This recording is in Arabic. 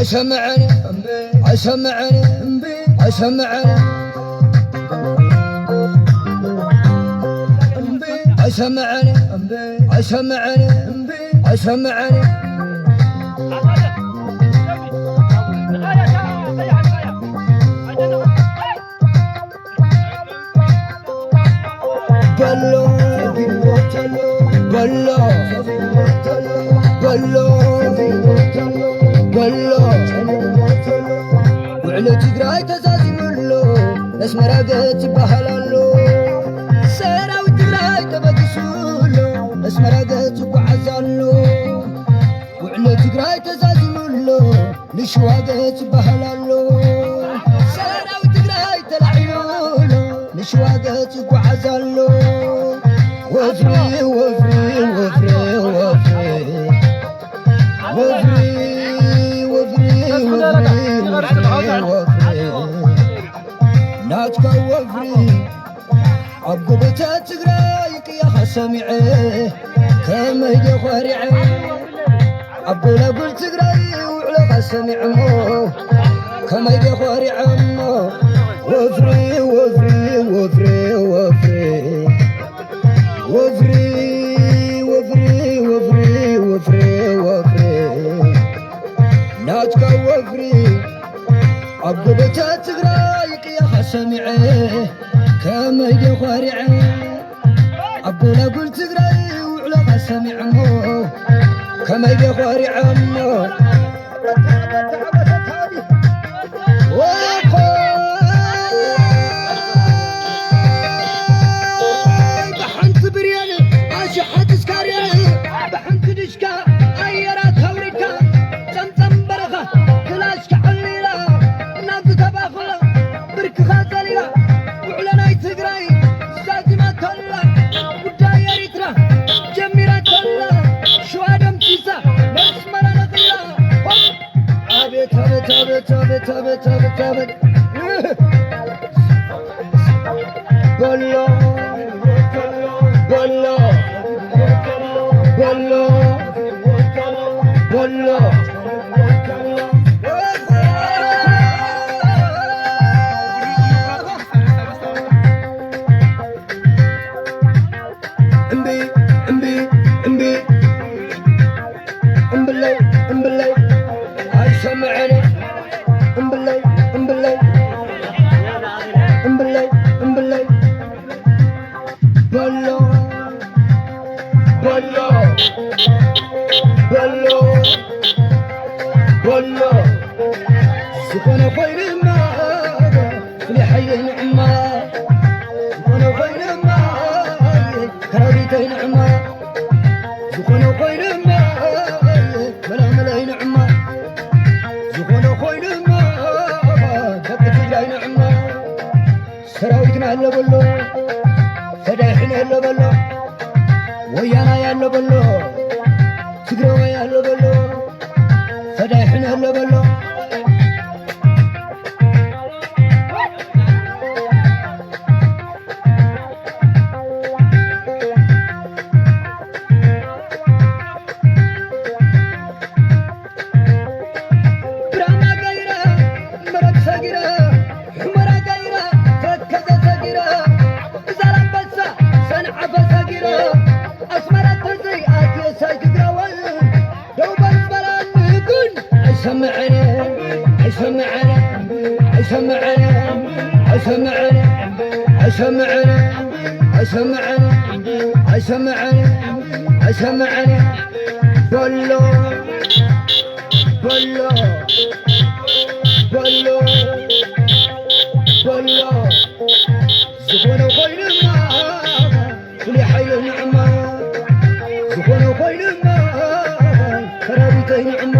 عسمعني عسمعني عسمعني عسمعني عسمعني عسمعني بلو بلو بلو بلو وعلى تقراي تزازي ملو اسمر قد بهلالو سيرا وتقراي تبكسولو اسمر قد بعزالو وعلى تقراي تزازي ملو لشوا قد بهلالو سيرا وتقراي تلعيولو لشوا قد بعزالو وفري وفري وفري وفري وفري وفري ناتكا وفري عقبتا تقرايك يا خسمعي كما يدي خارعي عقولا قول تقراي وعلى خسمعمو كما يدي خارعمو وفري وفري وفري وفري وفري وفري وفري وفري وفري ناتكا وفري عقبتا تقرايك يا خسمعي كما يدي خارعي عقولا قول تقراي وعلى خسمعمو كما يدي خارعمو بلو بلو بلو بلو امبي امبي امبي امبلي امبلي هاي سمعني امبلي امبلي امبلي امبلي بلو بلو بلو بلو سكون خير ما في حي نعمة سكون خير ما هذه نعمة سكون خير ما بلا ملاي نعمة سكون خير ما دقت لي نعمة سراويتنا هلا بلو فدايحنا هلا بلو ويانا يا هلا بلو تقروا يا هلا بلو فدايحنا هلا بلو عسمعني عسمعني عسمعني عسمعني عسمعني عسمعني عسمعني عسمعني بلو بلو بلو بلو سكون خير ما كل حي نعمة سكون خير ما خرابيتي نعمة